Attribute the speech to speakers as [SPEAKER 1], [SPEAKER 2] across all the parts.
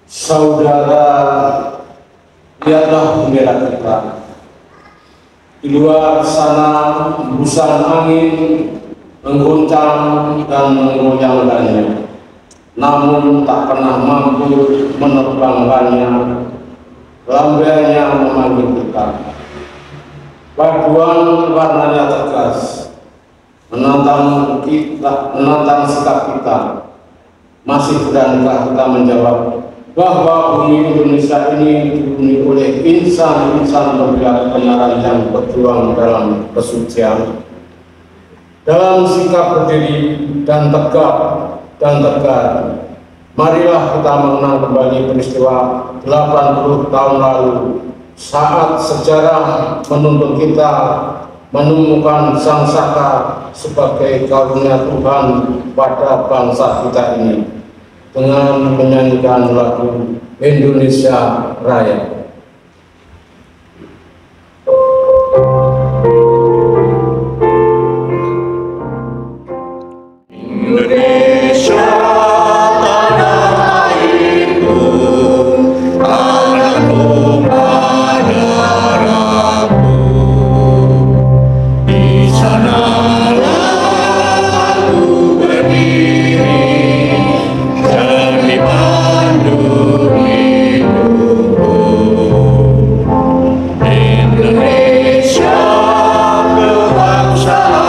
[SPEAKER 1] Saudara, lihatlah bendera kita. Di luar sana hembusan angin mengguncang dan menggoyangkannya, namun tak pernah mampu menerbangkannya. Lambainya memanggil kita. Paduan warnanya tegas, menantang sikap kita. Masih beranikah kita menjawab bahwa bumi Indonesia ini dihuni oleh insan-insan pembela kebenaran yang berjuang dalam kesucian. Dalam sikap berdiri dan tegak dan tegar, marilah kita mengenang kembali peristiwa 80 tahun lalu, saat sejarah menuntut kita menemukan Sang Saka sebagai karunia Tuhan pada bangsa kita ini dengan menyanyikan lagu Indonesia Raya.
[SPEAKER 2] Indonesia tanah airku, tanah tumpah darahku. Di sanalah aku berdiri, jadi pandu hidupku. Indonesia kebangsaanku,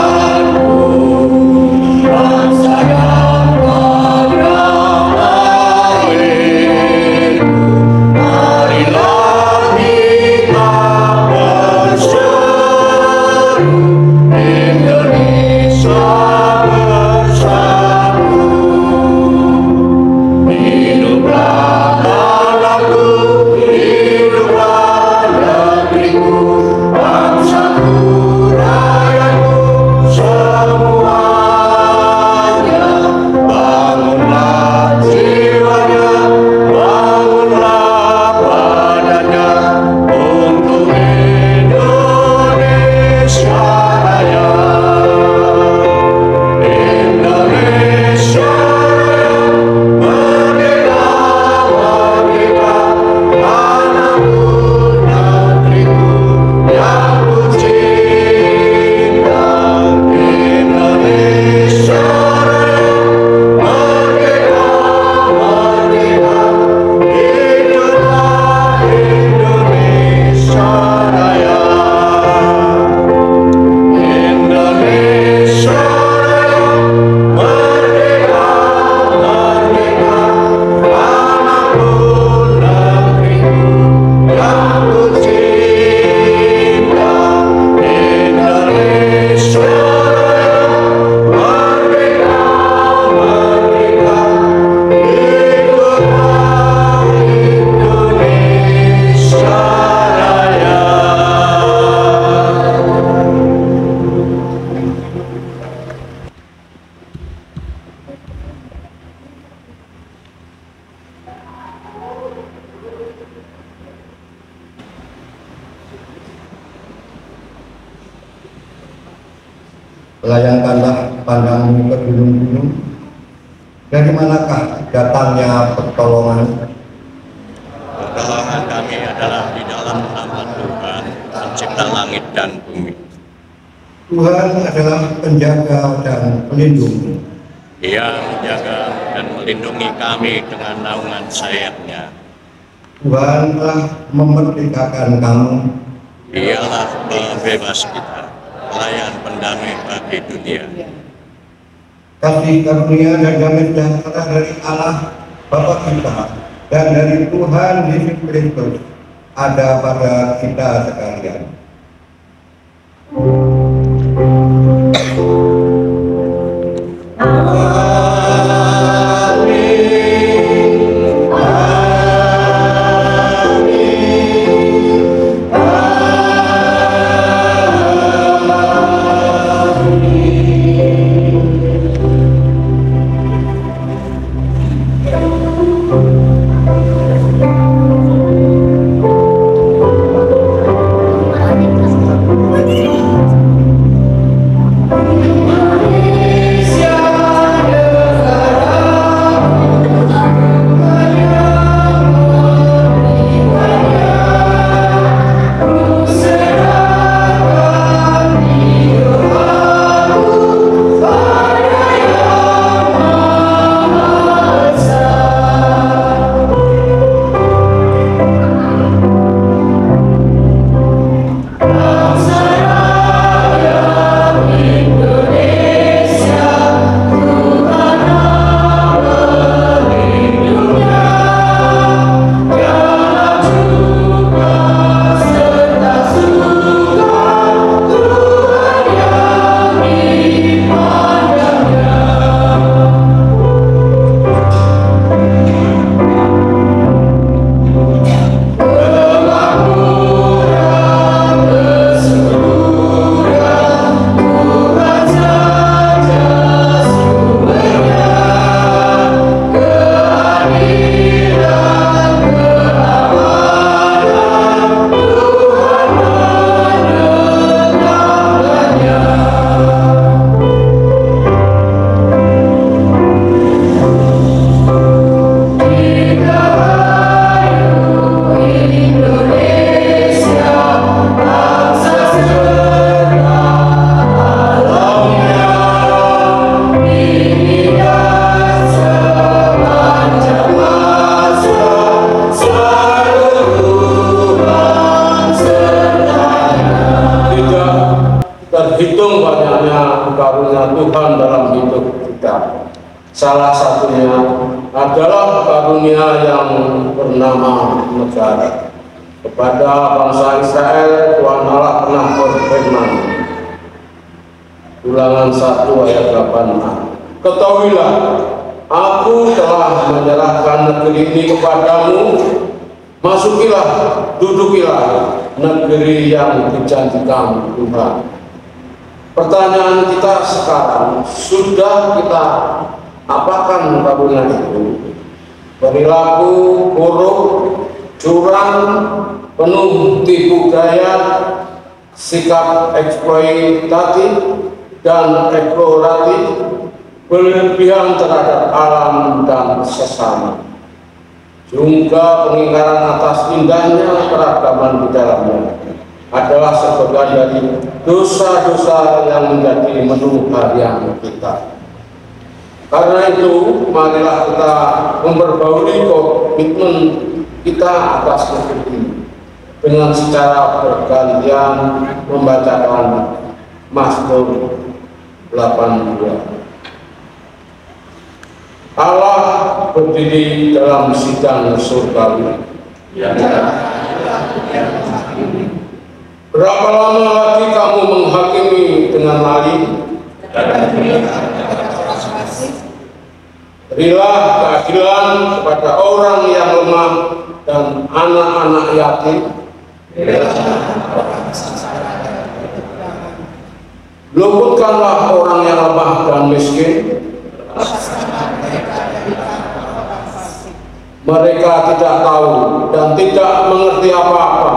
[SPEAKER 2] bangsa yang tanah airku. Marilah kita berseru, Indonesia bersatu. Hiduplah tanahku, hiduplah negeriku, bangsaku, rakyatku, semuanya. Bangunlah jiwanya, bangunlah badannya untuk Indonesia Raya. Indonesia Raya, merdeka, merdeka, tanahku, negeriku yang ku cinta. Indonesia Raya, merdeka, merdeka, hiduplah Indonesia Raya. Indonesia Raya, merdeka, merdeka, tanahku, negeriku yang ku cinta. Indonesia Raya, merdeka, merdeka, hiduplah Indonesia Raya.
[SPEAKER 3] Layangkanlah pandangmu ke gunung-gunung. Dari manakah datangnya pertolongan?
[SPEAKER 2] Pertolongan kami adalah di dalam nama Tuhan, pencipta langit dan bumi.
[SPEAKER 3] Tuhan adalah penjaga dan pelindung.
[SPEAKER 2] Ia menjaga dan melindungi kami dengan naungan sayap-Nya.
[SPEAKER 3] Tuhan telah memerdekakan kamu.
[SPEAKER 2] Dialah pembebas kita, pelayan pendamai bagi dunia.
[SPEAKER 3] Kasih karunia dan damai sejahtera dari Allah Bapa kita dan dari Tuhan Yesus Kristus ada pada kita sekalian.
[SPEAKER 1] Salah satunya adalah karunia yang bernama negara. Kepada bangsa Israel, Tuhan Allah pernah berfirman, Ulangan 1 ayat 8. Ketahuilah, aku telah menyerahkan negeri ini kepadamu. Masukilah, dudukilah negeri yang dijanjikan Tuhan. Pertanyaan kita sekarang, sudah kita apakan karunia itu? Perilaku buruk, curang, penuh tipu daya, sikap eksploitatif dan eksploratif, berlebihan terhadap alam dan sesama, juga pengingkaran atas indahnya keragaman di dalamnya adalah sebagian dari dosa-dosa yang menjadi menu harian kita. Karena itu, marilah kita memperbaharui komitmen kita atas negeri ini dengan secara bergantian membacakan Mazmur 82. Allah berdiri dalam sidang surgawi. Berapa lama lagi kamu menghakimi dengan lalim? Berilah keadilan kepada orang yang lemah dan anak-anak yatim. Luputkanlah orang yang lemah dan miskin. Mereka tidak tahu dan tidak mengerti apa-apa.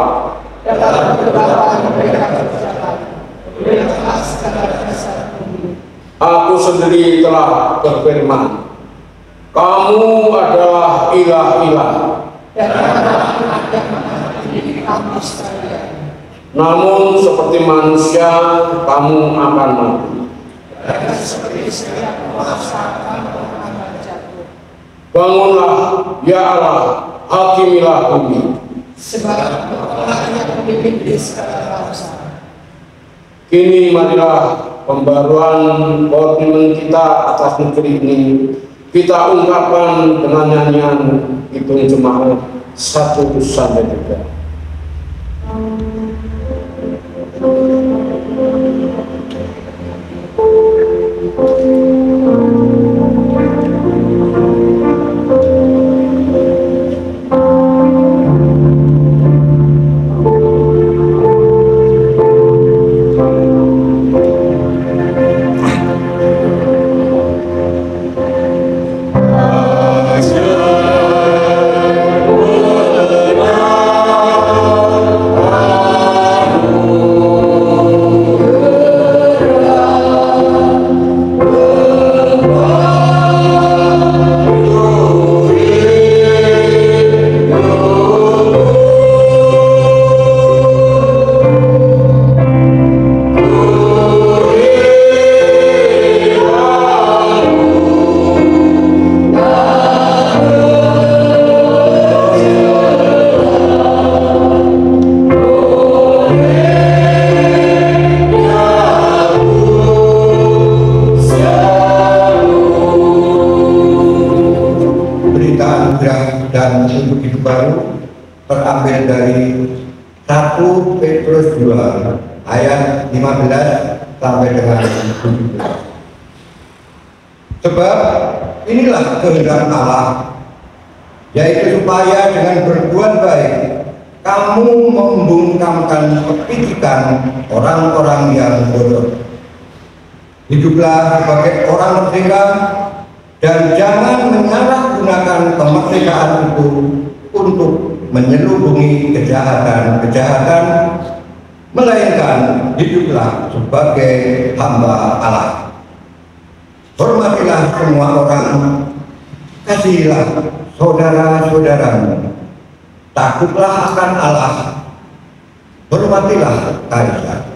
[SPEAKER 1] Aku sendiri telah berfirman, kamu adalah ilah-ilah. Namun seperti manusia, kamu akan mati. Bangunlah, ya Allah, hakimilah bumi. Kini marilah pembaruan komitmen kita atas negeri ini kita ungkapkan dengan nyanyian Hitung Jemaat 1 sampai 3. Dan untuk hidup baru terambil dari 1 Petrus 2 ayat 15 sampai dengan 17. Sebab inilah kehendak Allah, yaitu supaya dengan berbuat baik kamu membungkamkan kepicikan orang-orang yang bodoh. Hiduplah sebagai orang merdeka dan jangan menyalahgunakan kemerdekaan itu untuk menyelubungi kejahatan-kejahatan, melainkan hiduplah sebagai hamba Allah. Hormatilah semua orang, kasihilah saudara-saudaramu, takutlah akan Allah, hormatilah kaisar.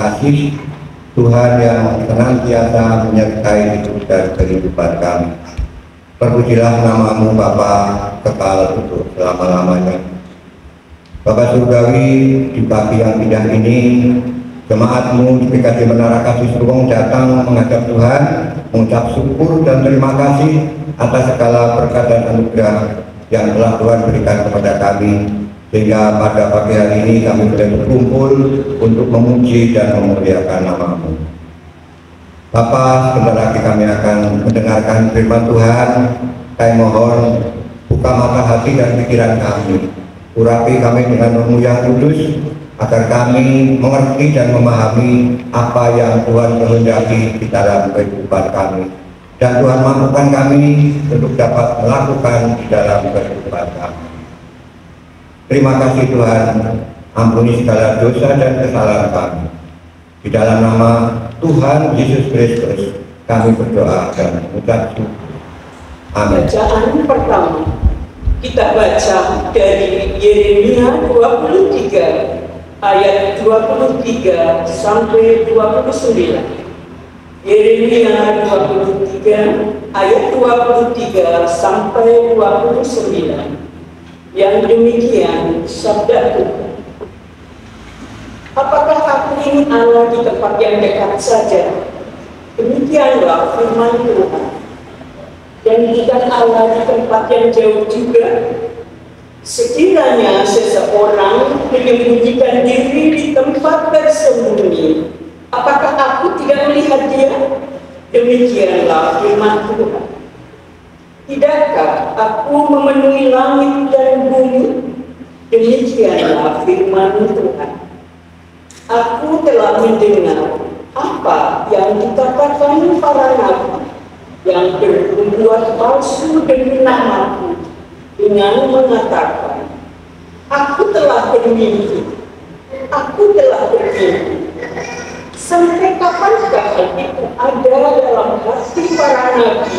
[SPEAKER 1] kasih Tuhan yang senantiasa menyertai hidup dan kehidupan kami. Terpujilah namamu Bapa kekal untuk selama-lamanya. Bapa Surgawi, di pagi yang indah ini, jemaatmu di PKJ Menara Kasih Surung datang menghadap Tuhan, mengucap syukur dan terima kasih atas segala berkat dan anugerah yang telah Tuhan berikan kepada kami, sehingga pada pagi hari ini kami boleh berkumpul untuk memuji dan memuliakan namamu. Bapa, sebentar lagi kami akan mendengarkan firman Tuhan. Kami mohon buka mata hati dan pikiran kami, urapi kami dengan Roh-Mu yang kudus, agar kami mengerti dan memahami apa yang Tuhan kehendaki di dalam kehidupan kami, dan Tuhan mampukan kami untuk dapat melakukan di dalam kehidupan kami. Terima kasih Tuhan, ampuni segala dosa dan kesalahan kami. Di dalam nama Tuhan Yesus Kristus kami berdoa dan mengucap syukur. Amin.
[SPEAKER 4] Bacaan pertama kita baca dari Yeremia 23 ayat 23 sampai 29. Yeremia 23 ayat 23 sampai 29. Yang demikian sabda Tuhan. Apakah aku ini Allah di tempat yang dekat saja? Demikianlah firman Tuhan. Dan bukan Allah di tempat yang jauh juga. Sekiranya seseorang menyembunyikan diri di tempat tersembunyi, apakah aku tidak melihat dia? Demikianlah firman Tuhan. Tidakkah aku memenuhi langit dan bumi? Demikianlah firman Tuhan. Aku telah mendengar apa yang dikatakan para nabi yang berbuat palsu demi namaku, dengan mengatakan, aku telah bermimpi, aku telah bermimpi. Sampai kapankah hal itu ada dalam hati para nabi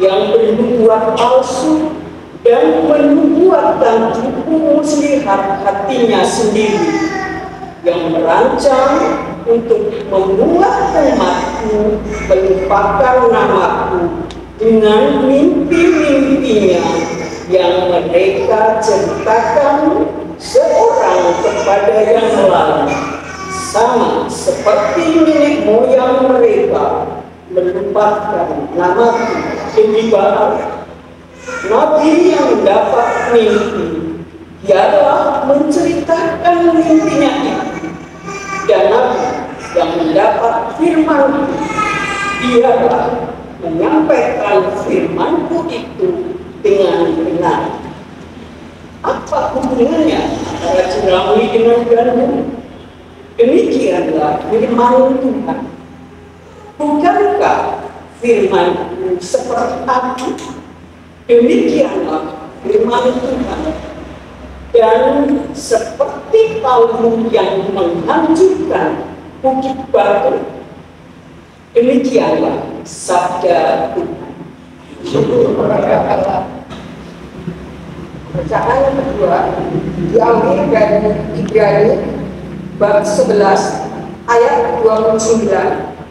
[SPEAKER 4] yang berbuat palsu dan menubuatkan tipu muslihat hatinya sendiri, yang merancang untuk membuat umatku melupakan namaku dengan mimpi-mimpinya yang mereka ceritakan seorang kepada yang lain, sama seperti nenek moyang mereka melupakan namaku demi Baal. Nabi yang mendapat mimpi ialah menceritakan mimpinya itu, dan Nabi yang mendapat firman ialah menyampaikan firmanku itu dengan benar. Apa hubungannya antara jerami dengan gandum? Demikianlah firman Tuhan. Bukankah firmanku seperti api? Demikianlah firman Tuhan. Dan seperti palu yang menghancurkan bukit batu, demikianlah sabda Tuhan. Syukur kepada Allah. Bacaan kedua diambil dari Ibrani bab 11 ayat 29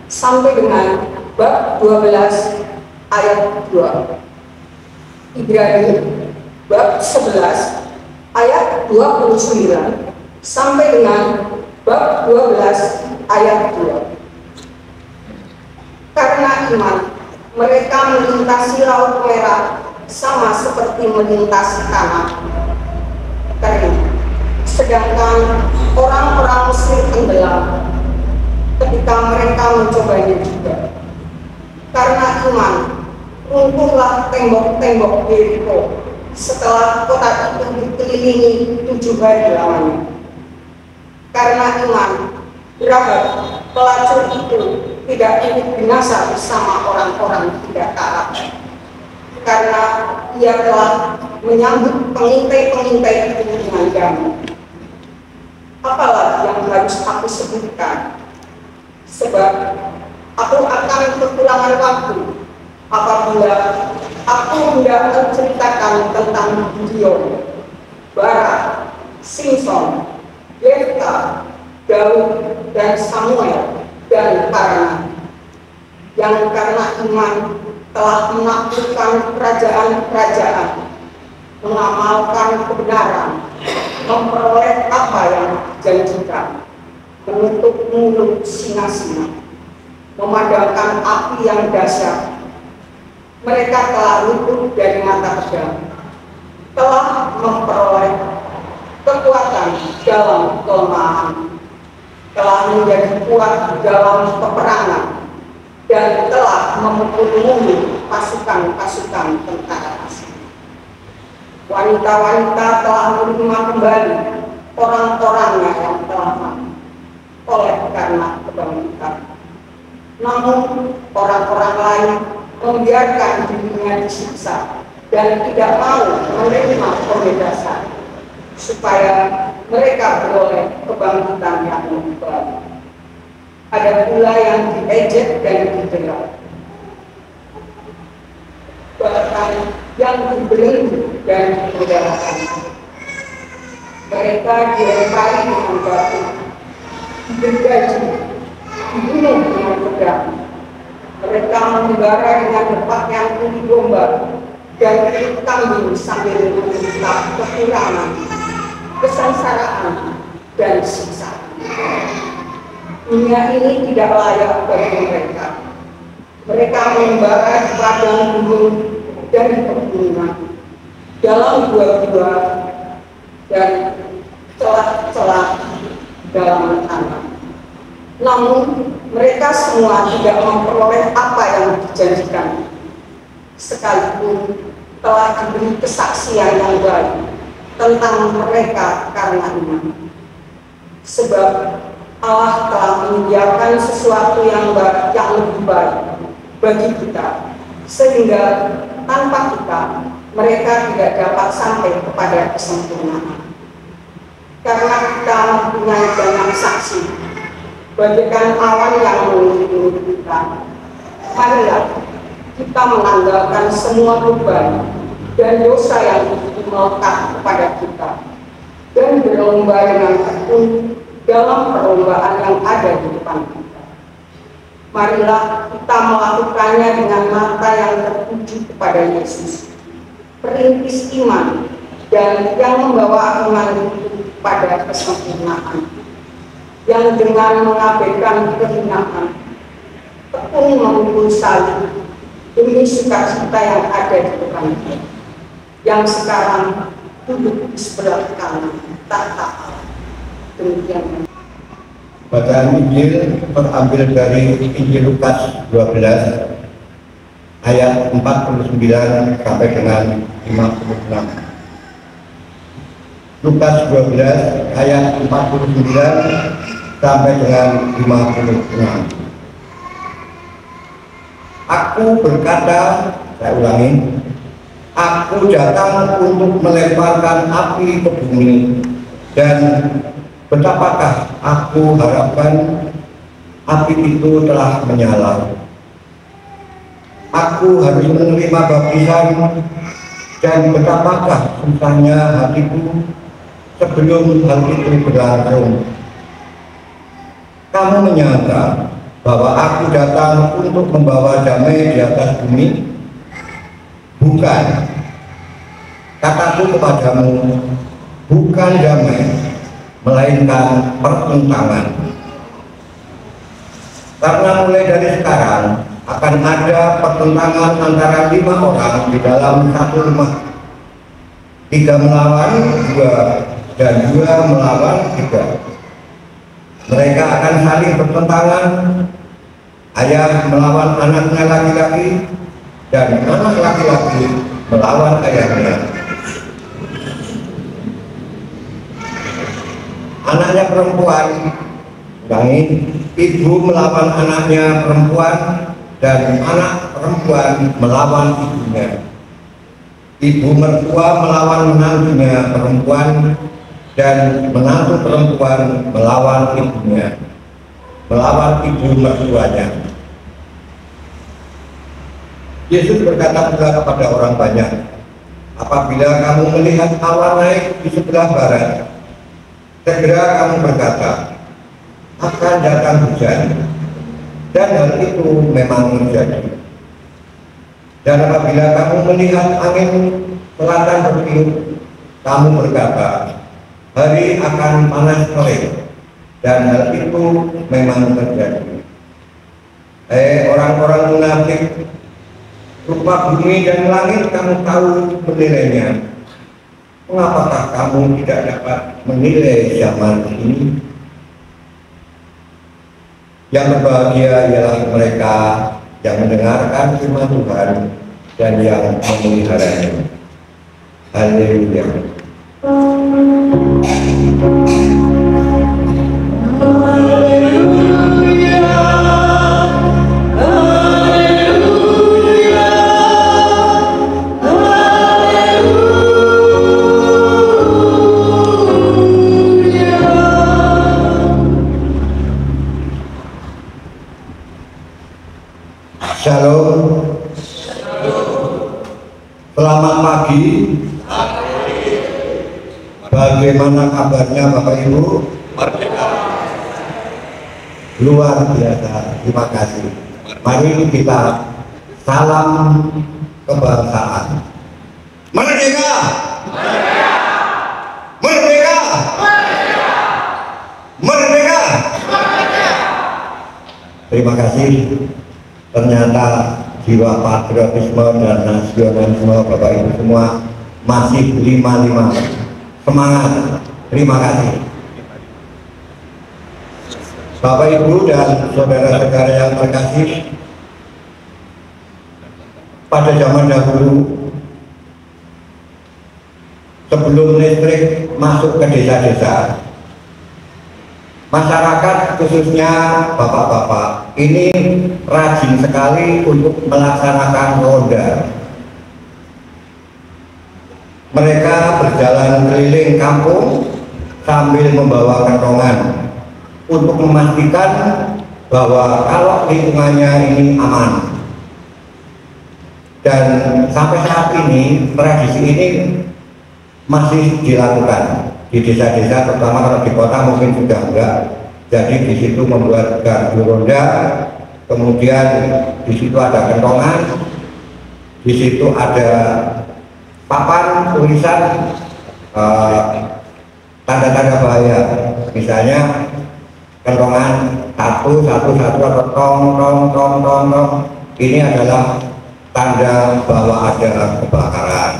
[SPEAKER 4] sampai dengan bab 12 ayat 2. Ibrani bab 11 ayat 29 sampai dengan bab 12 ayat 2. Karena iman mereka melintasi laut merah sama seperti melintasi tanah kering, sedangkan orang-orang Mesir tenggelam ketika mereka mencobanya juga. Karena iman runtuhlah tembok-tembok Yeriko setelah kota itu dikelilingi 7 hari lamanya. Karena iman Rahab pelacur itu tidak ingin binasa bersama orang-orang tidak taat, karena ia telah menyambut pengintai-pengintai itu dengan damai. Apalah yang harus aku sebutkan, sebab aku akan kekurangan waktu apabila aku hendak menceritakan tentang Gideon, Barak, Simson, Yefta, Daud dan Samuel dan para nabi, yang karena iman telah menaklukkan kerajaan-kerajaan, mengamalkan kebenaran, memperoleh apa yang dijanjikan, menutup mulut singa-singa, memadamkan api yang dahsyat. Mereka telah luput dari mata pedang, telah memperoleh kekuatan dalam kelemahan, telah menjadi kuat dalam peperangan, dan telah memukul mundur pasukan-pasukan tentara asing. Wanita-wanita telah menerima kembali orang-orangnya yang telah mati oleh karena kebangkitan. Namun orang-orang lain membiarkan dirinya disiksa dan tidak mau menerima pembebasan, supaya mereka beroleh kebangkitan yang lebih baik. Ada pula yang diejek dan dicela, bahkan yang dibelenggu dan diperdagangkan. Mereka dilempari dengan batu, digergaji, dibunuh dengan pedang. Mereka membara dengan lepak yang kulit domba dan kulit kambing sambil menderita kekurangan, kesengsaraan, dan siksaan. Dunia ini tidak layak bagi mereka. Mereka membara di padang gunung dan pegunungan, dalam gua-gua dan celah-celah dalam tanah. Namun mereka semua tidak memperoleh apa yang dijanjikan, sekalipun telah diberi kesaksian yang baik tentang mereka karena iman. Sebab Allah telah menyediakan sesuatu yang lebih baik bagi kita, sehingga tanpa kita mereka tidak dapat sampai kepada kesempurnaan. Karena kita mempunyai banyak saksi, bagaikan awan yang mengelilingi kita, marilah kita menanggalkan semua beban dan dosa yang melekat kepada kita, dan berlomba dengan tekun dalam perlombaan yang ada di depan kita. Marilah kita melakukannya dengan mata yang tertuju kepada Yesus, perintis iman dan yang membawa iman itu pada kesempurnaan, yang dengan mengabaikan kehinaan tekun memikul salib demi sukacita yang ada di depan kita, yang sekarang duduk di sebelah kanan tahta Allah. Demikian.
[SPEAKER 1] Bacaan Injil terambil dari Injil Lukas 12 ayat 49 sampai dengan 56. Lukas 12 ayat 49 sampai dengan 56. Aku berkata, saya ulangi, aku datang untuk melemparkan api ke bumi, dan betapakah aku harapkan api itu telah menyala. Aku harus menerima baptisan, dan betapakah susahnya hatiku sebelum hal itu berlangsung. Kamu menyangka bahwa aku datang untuk membawa damai di atas bumi? Bukan. Kataku kepadamu, bukan damai, melainkan pertentangan. Karena mulai dari sekarang akan ada pertentangan antara 5 orang di dalam satu rumah. 3 melawan 2 dan 2 melawan 3. Mereka akan saling bertentangan, ayah melawan anaknya laki-laki, dan anak laki-laki melawan ayahnya. Anaknya perempuan, ibu melawan anaknya perempuan, dan anak perempuan melawan ibunya. Ibu mertua melawan menantunya perempuan, dan menantu perempuan melawan ibunya, melawan ibu mertuanya. Yesus berkata pula kepada orang banyak, apabila kamu melihat awan naik di sebelah barat, segera kamu berkata, akan datang hujan, dan hal itu memang terjadi. Dan apabila kamu melihat angin selatan bertiup, kamu berkata, hari akan panas terik, dan hal itu memang terjadi. Orang-orang munafik, rupa bumi dan langit kamu tahu menilainya. Mengapakah kamu tidak dapat menilai zaman ini? Yang berbahagia ialah mereka yang mendengarkan firman Tuhan dan yang memeliharanya. Haleluya. Shalom. Selamat pagi. Bagaimana kabarnya Bapak Ibu?
[SPEAKER 2] Merdeka.
[SPEAKER 1] Luar biasa. Terima kasih. Mari kita salam kebangsaan. Merdeka. Merdeka. Merdeka. Merdeka. Merdeka. Terima kasih. Ternyata jiwa patriotisme dan nasionalisme Bapak Ibu semua masih 55. Semangat. Terima kasih. Bapak Ibu dan saudara-saudara yang terkasih, pada zaman dahulu sebelum listrik masuk ke desa-desa, masyarakat khususnya bapak-bapak ini rajin sekali untuk melaksanakan ronda. Mereka berjalan keliling kampung sambil membawa kentongan untuk memastikan bahwa kalau lingkungannya ini aman. Dan sampai saat ini tradisi ini masih dilakukan di desa-desa, terutama kalau di kota mungkin sudah enggak. Jadi di situ membuat gardu ronda, kemudian di situ ada kentongan, di situ ada papan tulisan tanda-tanda bahaya, misalnya kentongan 111 atau tong, ini adalah tanda bahwa ada kebakaran.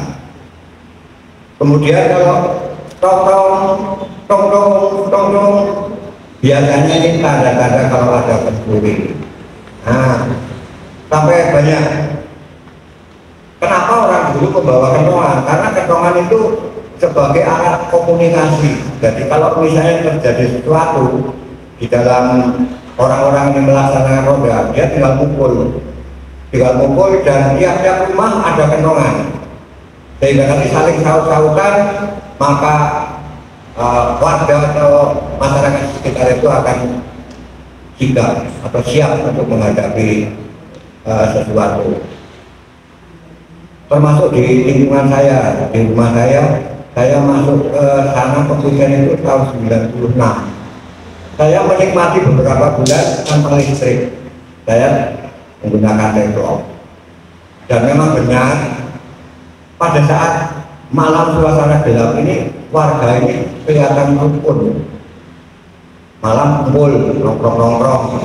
[SPEAKER 1] Kemudian kalau tong, biasanya ini tanda-tanda kalau ada pencuri. Nah, sampai banyak. Kenapa orang dulu membawa kentongan? Karena kentongan itu sebagai alat komunikasi. Jadi kalau misalnya terjadi sesuatu di dalam orang-orang yang melaksanakan ronda, dia tinggal mukul dan tiap-tiap rumah ada kentongan. Sehingga nanti saling saut-sautan, maka warga atau masyarakat sekitar itu akan sigap atau siap untuk menghadapi sesuatu. Termasuk di lingkungan saya, di rumah saya masuk ke sana kemudian itu tahun 96. Saya menikmati beberapa bulan tanpa listrik. Saya menggunakan tembok. Dan memang benar, pada saat malam suasana gelap ini, warga ini kelihatan rukun. Malam kumpul, nongkrong-nongkrong.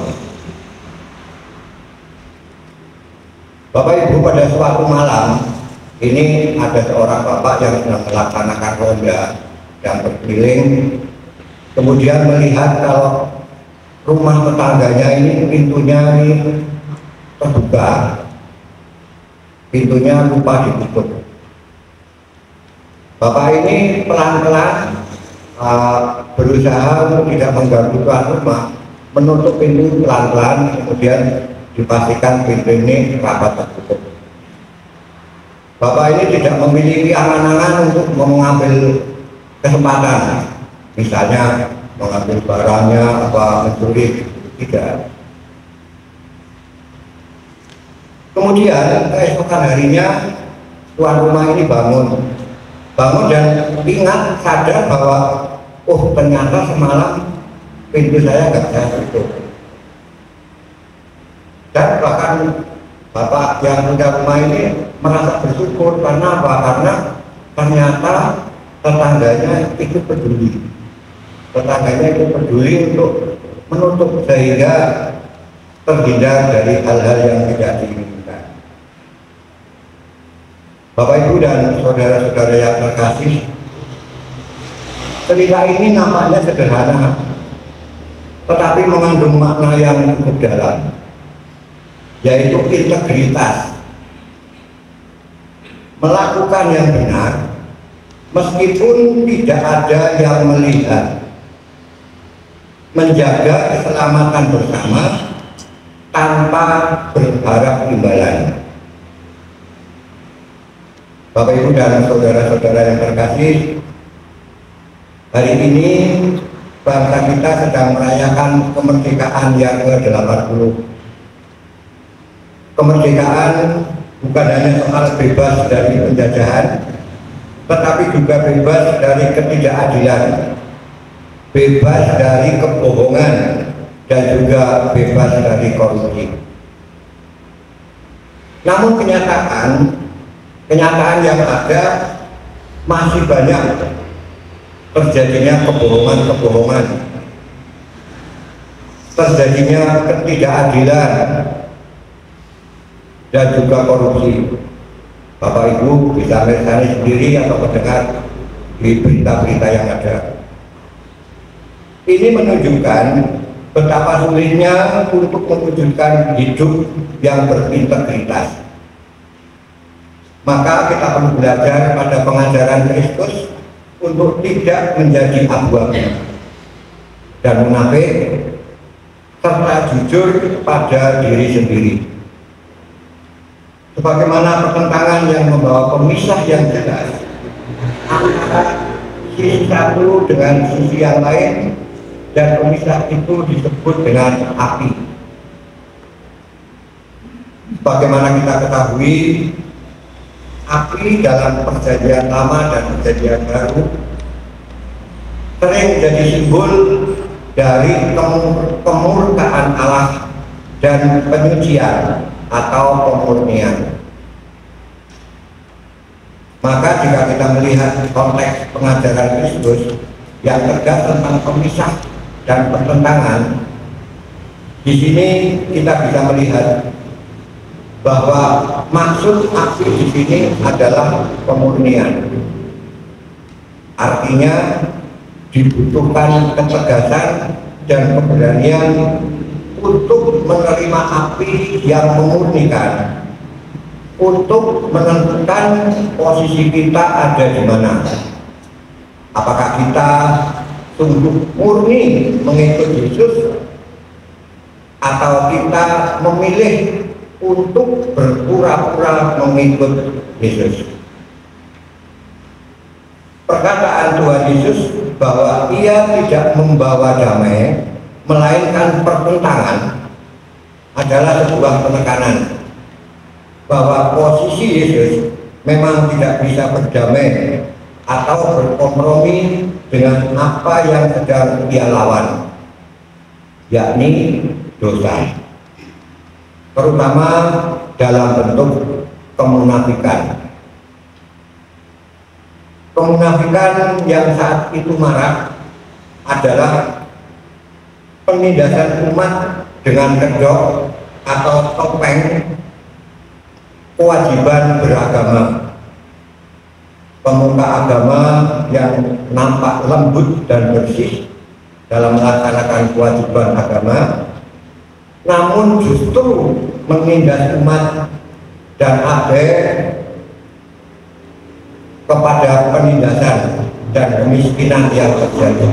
[SPEAKER 1] Bapak Ibu, pada suatu malam ini ada seorang bapak yang sedang melaksanakan ronda yang berkeliling, kemudian melihat kalau rumah tetangganya ini pintunya ini terbuka, pintunya lupa ditutup. Bapak ini pelan-pelan berusaha untuk tidak mengganggu tuan rumah, menutup pintu pelan-pelan, kemudian dipastikan pintu ini rapat tertutup. Bapak ini tidak memiliki angan-angan untuk mengambil kesempatan, misalnya mengambil barangnya apa mencuri, tidak. Kemudian keesokan harinya tuan rumah ini bangun dan ingat, sadar bahwa oh ternyata semalam
[SPEAKER 3] pintu saya nggak saya tutup. Dan bahkan bapak yang punya rumah ini merasa bersyukur karena apa? Karena ternyata tetangganya itu peduli. Tetangganya itu peduli untuk menutup sehingga terhindar dari hal-hal yang tidak diinginkan. Bapak Ibu dan saudara-saudara yang terkasih, cerita ini nampaknya sederhana, tetapi mengandung makna yang cukup dalam, yaitu integritas. Melakukan yang benar meskipun tidak ada yang melihat, menjaga keselamatan bersama tanpa berharap imbalan. Bapak Ibu dan saudara-saudara yang terkasih, hari ini bangsa kita sedang merayakan kemerdekaan yang ke-80. Kemerdekaan bukan hanya soal bebas dari penjajahan, tetapi juga bebas dari ketidakadilan, bebas dari kebohongan, dan juga bebas dari korupsi. Namun kenyataan yang ada masih banyak terjadinya kebohongan-kebohongan, terjadinya ketidakadilan, dan juga korupsi. Bapak Ibu bisa melihat sendiri atau mendengar di berita-berita yang ada. Ini menunjukkan betapa sulitnya untuk mewujudkan hidup yang berintegritas. Maka kita perlu belajar pada pengajaran Kristus untuk tidak menjadi abu-abu dan munafik, serta jujur pada diri sendiri. Sebagaimana pertentangan yang membawa pemisah yang jelas antara sisi satu dengan sisi yang lain, dan pemisah itu disebut dengan api. Bagaimana kita ketahui, api dalam perjanjian lama dan perjanjian baru sering menjadi simbol dari kemurkaan Allah dan penyucian atau pemurnian. Maka jika kita melihat konteks pengajaran Kristus yang tegas tentang pemisah dan pertentangan, di sini kita bisa melihat bahwa maksud api di sini adalah pemurnian. Artinya dibutuhkan ketegasan dan keberanian untuk menerima api yang memurnikan, untuk menentukan posisi kita ada di mana. Apakah kita sungguh murni mengikut Yesus, atau kita memilih untuk berpura-pura mengikut Yesus? Perkataan Tuhan Yesus bahwa Ia tidak membawa damai melainkan pertentangan adalah sebuah penekanan bahwa posisi Yesus memang tidak bisa berdamai atau berkompromi dengan apa yang sedang Ia lawan, yakni dosa, terutama dalam bentuk kemunafikan. Kemunafikan yang saat itu marak adalah penindasan umat dengan kedok atau topeng kewajiban beragama. Pemuka agama yang nampak lembut dan bersih dalam melaksanakan kewajiban agama, namun justru menindas umat dan abai kepada penindasan dan kemiskinan yang terjadi.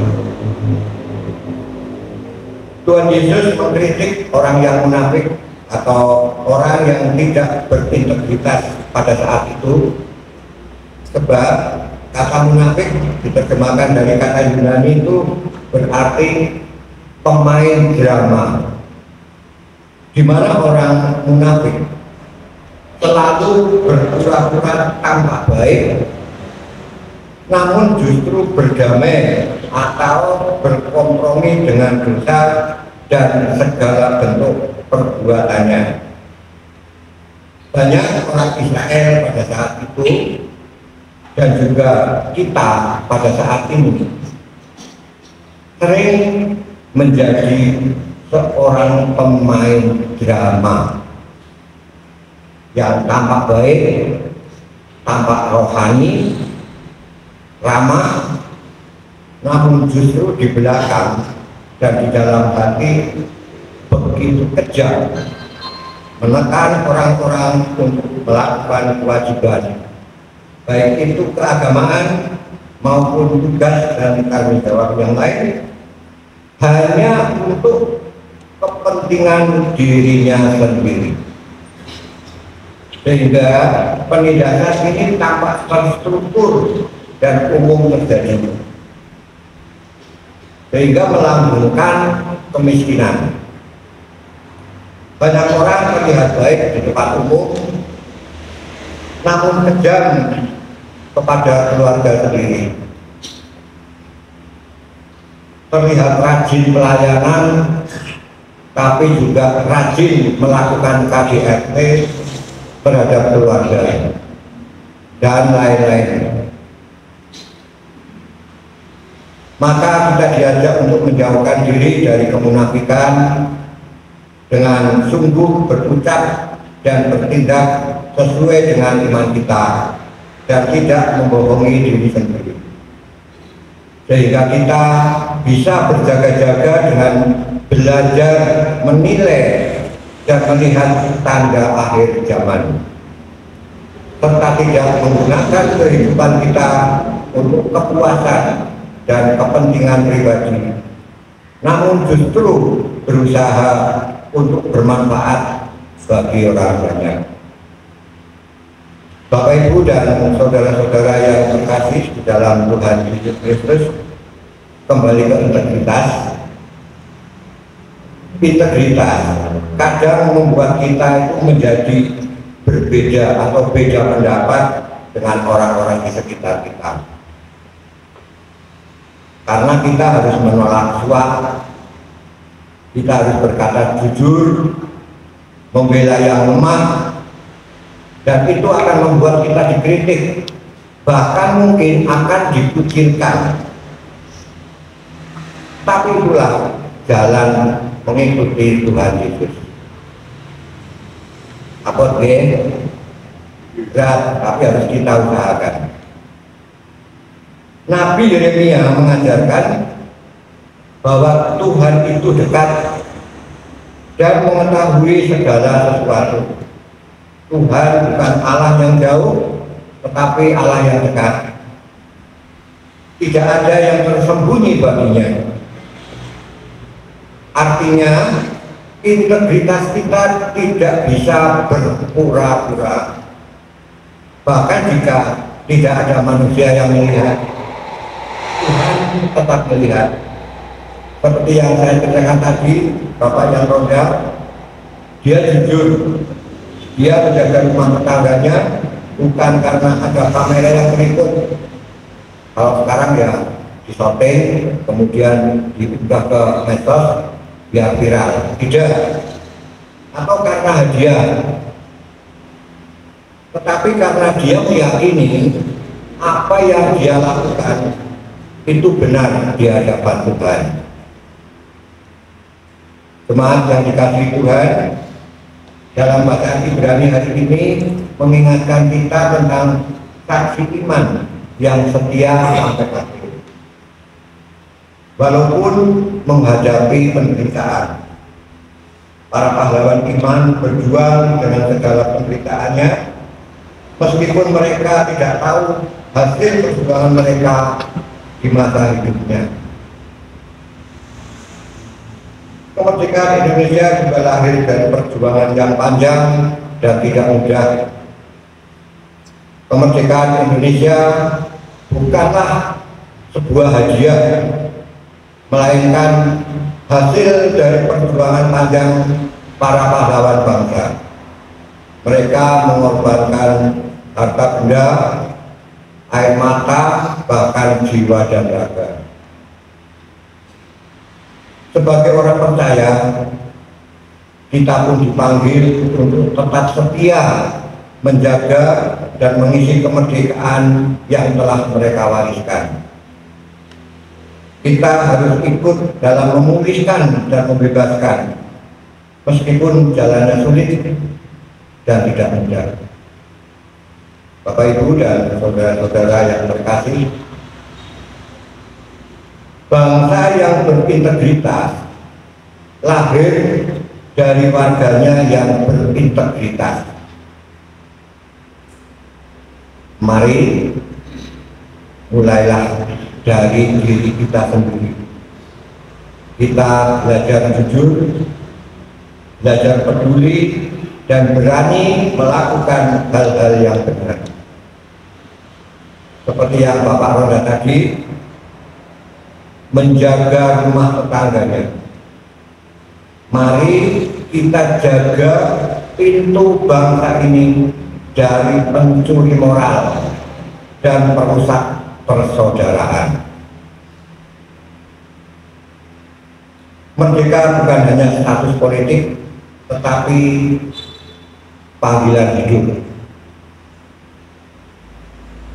[SPEAKER 3] Tuhan Yesus mengkritik orang yang munafik atau orang yang tidak berintegritas pada saat itu, sebab kata munafik diterjemahkan dari kata Yunani itu berarti pemain drama, di mana orang munafik selalu berpura-pura tampak baik, namun justru berdamai atau berkompromi dengan dosa dan segala bentuk perbuatannya. Banyak orang Israel pada saat itu dan juga kita pada saat ini sering menjadi seorang pemain drama yang tampak baik, tampak rohani, ramah, namun justru di belakang dan di dalam hati begitu kejam, menekan orang-orang untuk melakukan kewajiban, baik itu keagamaan maupun tugas dan tanggung jawab yang lain, hanya untuk kepentingan dirinya sendiri. Sehingga penindasan ini tampak terstruktur dan umum terjadi, sehingga melambungkan kemiskinan. Banyak orang terlihat baik di tempat umum, namun kejam kepada keluarga sendiri. Terlihat rajin pelayanan, tapi juga rajin melakukan KDRT terhadap keluarga dan lain-lain. Maka kita diajak untuk menjauhkan diri dari kemunafikan dengan sungguh berucap dan bertindak sesuai dengan iman kita dan tidak membohongi diri sendiri, sehingga kita bisa berjaga-jaga dengan belajar menilai dan melihat tanda akhir zaman, serta tidak menggunakan kehidupan kita untuk kepuasan dan kepentingan pribadi, namun justru berusaha untuk bermanfaat bagi orang banyak. Bapak Ibu dan saudara-saudara yang terkasih di dalam Tuhan Yesus Kristus, kembali ke integritas. Integritas kadang membuat kita itu menjadi berbeda atau beda pendapat dengan orang-orang di sekitar kita, karena kita harus menolak suap, kita harus berkata jujur, membela yang lemah, dan itu akan membuat kita dikritik, bahkan mungkin akan dikucilkan. Tapi itulah jalan mengikuti Tuhan Yesus. Apa berat, tapi harus kita usahakan. Nabi Yeremia mengajarkan bahwa Tuhan itu dekat dan mengetahui segala sesuatu. Tuhan bukan Allah yang jauh, tetapi Allah yang dekat. Tidak ada yang tersembunyi baginya. Artinya integritas kita tidak bisa berpura-pura. Bahkan jika tidak ada manusia yang melihat, Tuhan tetap melihat. Seperti yang saya ceritakan tadi, Bapak yang ronda, dia jujur, dia menjaga rumah tangganya bukan karena ada kamera yang berikut. Kalau sekarang ya disorting, kemudian diunggah ke medsos biar viral, tidak. Atau karena hadiah, tetapi karena dia meyakini apa yang dia lakukan itu benar di hadapan Tuhan. Jemaat yang dikasihi Tuhan, dalam bacaan Ibrani hari ini mengingatkan kita tentang saksi iman yang setia sampai akhir. Walaupun menghadapi penderitaan, para pahlawan iman berjuang dengan segala penderitaannya, meskipun mereka tidak tahu hasil perjuangan mereka di masa hidupnya. Kemerdekaan Indonesia juga lahir dari perjuangan yang panjang dan tidak mudah. Kemerdekaan Indonesia bukanlah sebuah hadiah, melainkan hasil dari perjuangan panjang para pahlawan bangsa. Mereka mengorbankan harta benda, air mata, bahkan jiwa dan raga. sebagai orang percaya, kita pun dipanggil untuk tetap setia menjaga dan mengisi kemerdekaan yang telah mereka wariskan. Kita harus ikut dalam memulihkan dan membebaskan, meskipun jalannya sulit dan tidak mudah. Bapak Ibu dan saudara-saudara yang terkasih, bangsa yang berintegritas lahir dari warganya yang berintegritas. Mari mulailah dari diri kita sendiri. Kita belajar jujur, belajar peduli, dan berani melakukan hal-hal yang benar. Seperti yang Bapak Ronda tadi, menjaga rumah tetangganya. Mari kita jaga pintu bangsa ini dari pencuri moral dan perusak persaudaraan. Merdeka bukan hanya status politik, tetapi panggilan hidup.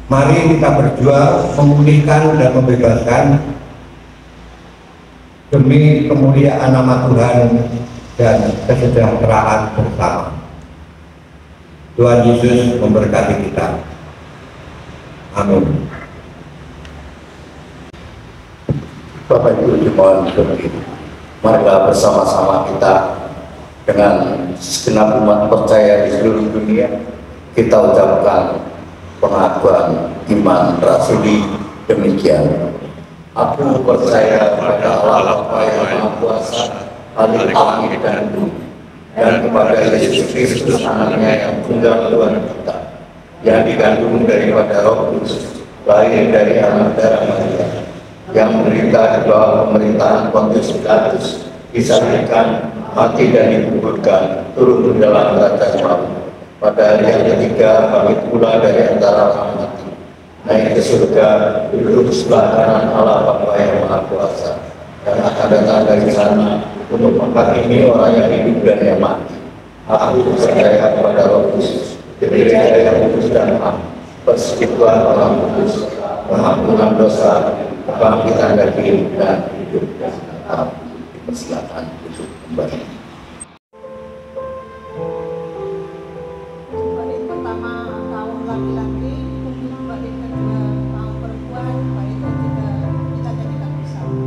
[SPEAKER 3] Mari kita berjuang memulihkan dan membebaskan demi kemuliaan nama Tuhan dan kesejahteraan bersama. Tuhan Yesus memberkati kita. Amin.
[SPEAKER 5] Bapak Ibu dimohon berdiri. Marilah bersama-sama kita dengan segenap umat percaya di seluruh dunia kita ucapkan pengakuan iman rasuli demikian. Aku percaya kepada Allah Bapa yang Maha Kuasa, Khalik langit dan bumi, dan kepada Yesus Kristus anaknya yang tunggal Tuhan kita, yang dikandung daripada Roh Kudus, lahir dari anak darah Maria, yang menderita di bawah pemerintahan Pontius Pilatus, disalibkan, mati dan dikuburkan, turun ke dalam kerajaan maut. Pada hari yang ketiga bangkit pula dari antara orang mati, naik ke surga, duduk sebelah kanan Allah Bapa yang Maha Kuasa, dan akan datang dari sana untuk menghakimi orang yang hidup dan yang mati. Aku percaya kepada Roh Kudus, gereja yang kudus dan am, persekutuan orang kudus, pengampunan dosa, kebangkitan dari kehidupan hidup dan tetap. Dipersilakan untuk kembali.
[SPEAKER 6] Balik pertama kaum laki-laki, kemudian balik kedua kaum perempuan, balik ketiga kita jadikan bersama.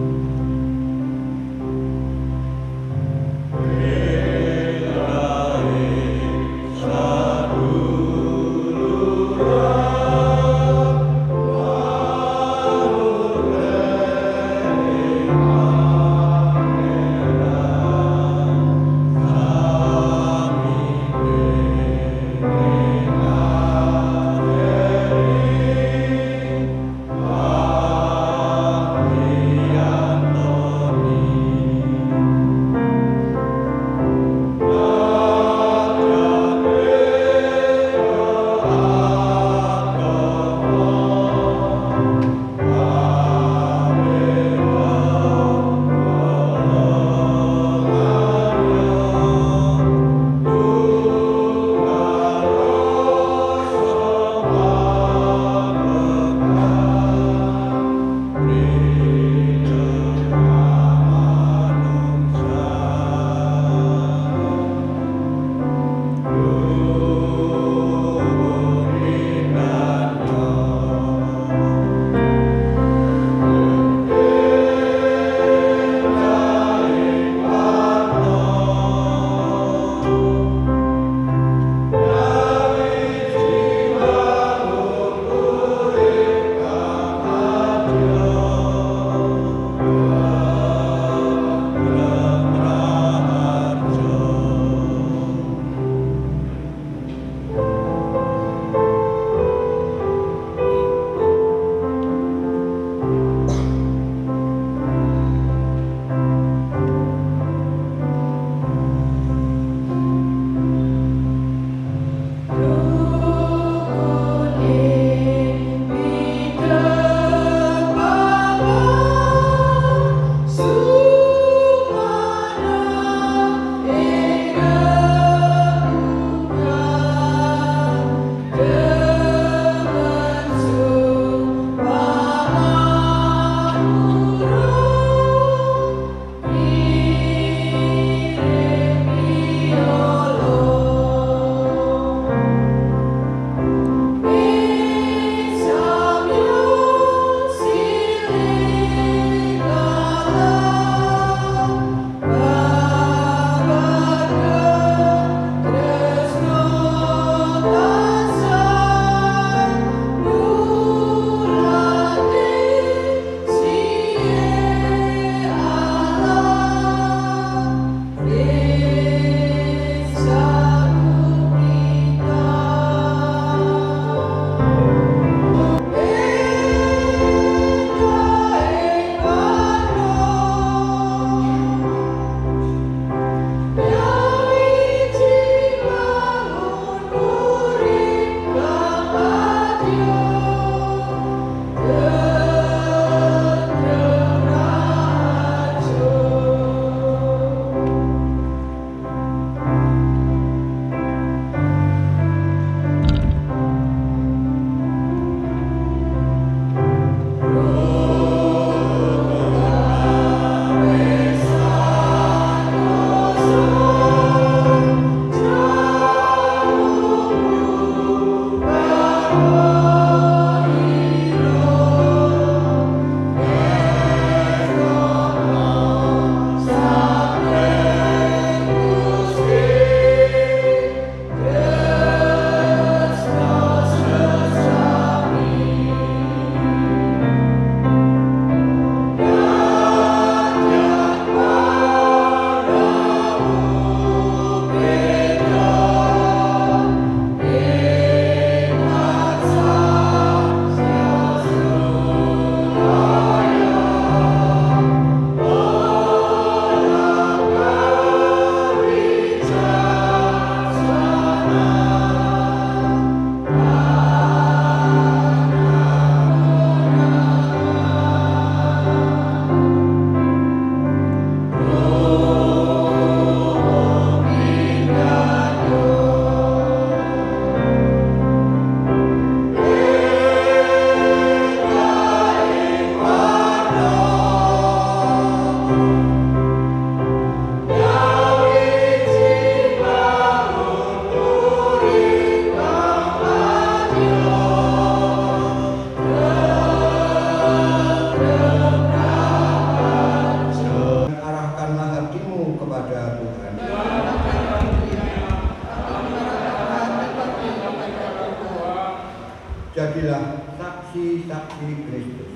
[SPEAKER 3] jadilah saksi-saksi Kristus.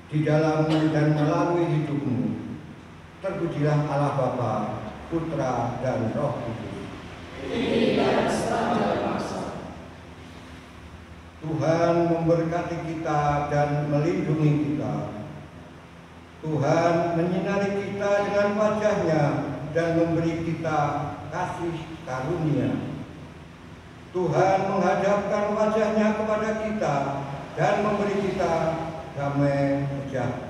[SPEAKER 3] Di dalam dan melalui hidupmu, terpujilah Allah Bapa, Putra, dan Roh Kudus. Tuhan memberkati kita dan melindungi kita. Tuhan menyinari kita dengan wajah-Nya dan memberi kita kasih karunia. Tuhan menghadapkan wajah-Nya kepada kita dan memberi kita damai sejahtera.